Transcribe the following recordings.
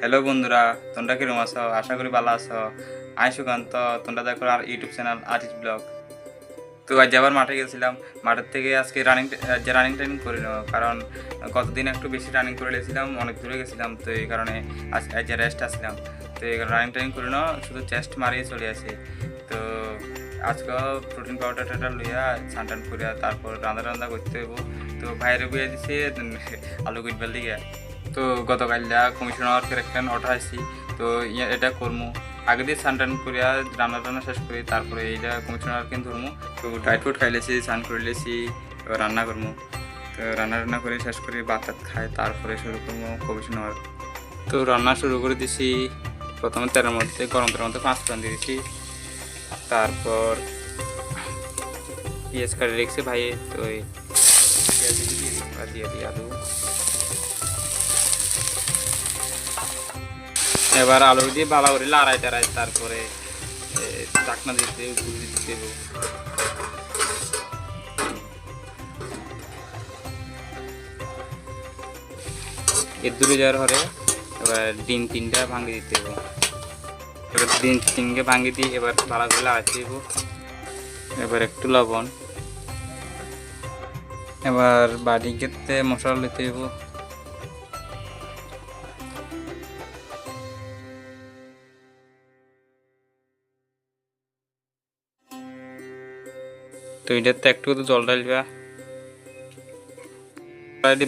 Hello বন্ধুরা, তোমরা কিরকম আছো? আশা করি ভালো আছো। আমি সুকান্ত, তোমরা দেখো আর ইউটিউব চ্যানেল আর্টিস্ট ব্লগ। তো আজ আবার মাঠে গেছিলাম। মাঠের থেকে আজকে রানিং ট্রেনিং করে নেবো, কারণ গতদিন একটু বেশি রানিং করে নিয়েছিলাম, অনেক দূরে গেছিলাম, তো এই কারণে আজ রেস্ট আসলাম। তো এই রানিং ট্রেনিং করে নেওয়া, শুধু চেস্ট মারিয়ে চলে আসি। তো আজকে প্রোটিন পাউডার টাউডার লইয়া স্নান টান করিয়া তারপর রান্না করতে হইব। তো বাইরে বইয়া দিছি আলু কুইটবেল দিকে। তো গতকাল কমিশনারকে একটা অর্ডার আসছি, তো এটা করবো। আগে দিয়ে স্নান টান করিয়া রান্না শেষ করি, তারপরে এইটা কমিশনারকে ধরবো। তো ড্রাই ফ্রুট খাইলেছি, স্নান করে লেছি, এবার রান্না করবো। তো রান্না করে শেষ করে ভাত টাত খাই, তারপরে শুরু করবো কমিশনার। তো রান্না শুরু করে দিছি। প্রথমে তেলের মধ্যে, গরম তেলের মধ্যে 5 ফোড়ন দিয়ে দিছি। তারপর পেঁয়াজ কাটে রেখেছি ভাই, তো ওই পেঁয়াজ দিয়ে দিই আলু। এবার আলু দিয়ে ভালো করে লড়াই টাড়াই, তারপরে চাকনা দিতে ঘুরি দিতে দেবো। এর দূরে যাওয়ার পরে এবার ডিম 3টা ভাঙে দিতে দেবো। এবার ডিম 3কে ভাঙে দিয়ে এবার ভালো করে লড়াইতে দেবো। এবার একটু লবণ, এবার বাড়ি খেতে মশলা নিতে দেবো। তো এটাতে একটু জল ঢালবা,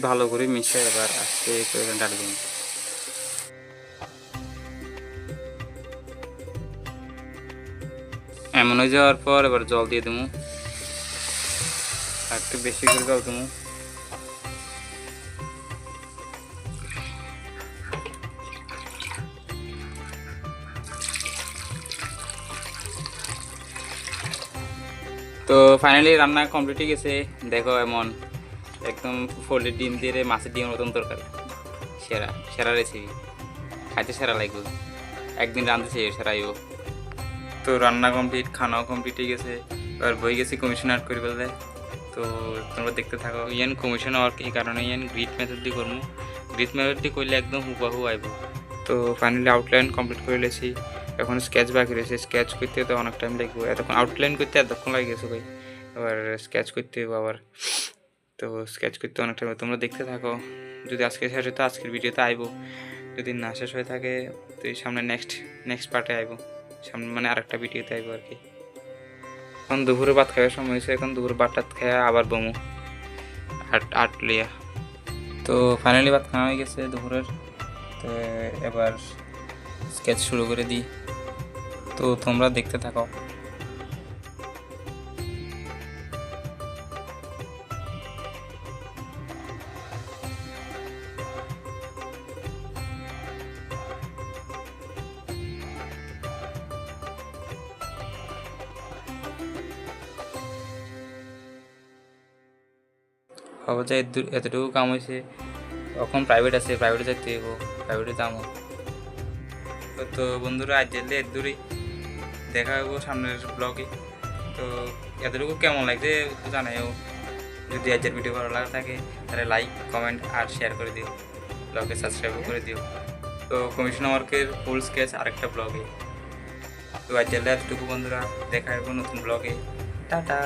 ভালো করে মিশে এবার আস্তে করে ডালবেন। এমন হয়ে যাওয়ার পর এবার জল দিয়ে দেবো, একটু বেশি করে জল দেবো। তো ফাইনালি রান্না কমপ্লিট হয়ে গেছে। দেখো এমন একদম ফোল্ডেড ডিম দিয়ে মাছের ডিমের মতন তরকারি, সেরা সেরা রেসিপি, খাইতে সেরা লাগবে। একদিন রাঁধতেছে সেরাইব। তো রান্না কমপ্লিট, খানাও কমপ্লিট হয়ে গেছে। এবার বই গেছি কমিশনার করে বললে। তো তোমরা দেখতে থাকো। ইয়ান কমিশন ওয়ার্ক, এই কারণে ইয়ান গ্রিড মেথড দিয়ে করবো। গ্রিড মেথড দিয়ে করলে একদম হুবাহু আইব। তো ফাইনালি আউটলাইন কমপ্লিট করে লেছি। এখন স্কেচ বাকি রয়েছে, স্কেচ করতে তো অনেক টাইম লাগবে। এতক্ষণ আউটলাইন করতে এতক্ষণ লাগে গেছে ভাই, এবার স্কেচ করতে হবে আবার। তো স্কেচ করতে অনেক টাইম, তোমরা দেখতে থাকো। যদি আজকে শেষ হয় তো আজকের ভিডিওতে আইব, যদি না শেষ হয়ে থাকে তো এই সামনে নেক্সট পার্টে আইব, সামনে মানে আরেকটা ভিডিওতে আইব আর কি। এখন দুপুরে ভাত খাওয়ার সময় হয়েছে, এখন দুপুরে ভাত টাত খাওয়া আবার বমু আট লিয়া। তো ফাইনালি ভাত খাওয়া হয়ে গেছে দুপুরের। তো এবার স্কেচ শুরু করে দিই, তো তোমরা দেখতে থাকো। অবশ্য এতটুকু কাম হয়েছে, এখন প্রাইভেট আছে, প্রাইভেটে যাইতে হইব, প্রাইভেটে যাবো। তো বন্ধুরা আজ যেলে এত দূরই, দেখা হবো সামনের ব্লগে। তো এতটুকু কেমন লাগছে জানাইও। যদি আজকের ভিডিও ভালো লাগা থাকে তাহলে লাইক, কমেন্ট আর শেয়ার করে দিও, ব্লগে সাবস্ক্রাইবও করে দিও। তো কমিশনার ওয়ার্কের ফুল স্কেচ আরেকটা ব্লগে। তো আজ যেলে এতটুকু বন্ধুরা, দেখা হবো নতুন ব্লগে। টাটা।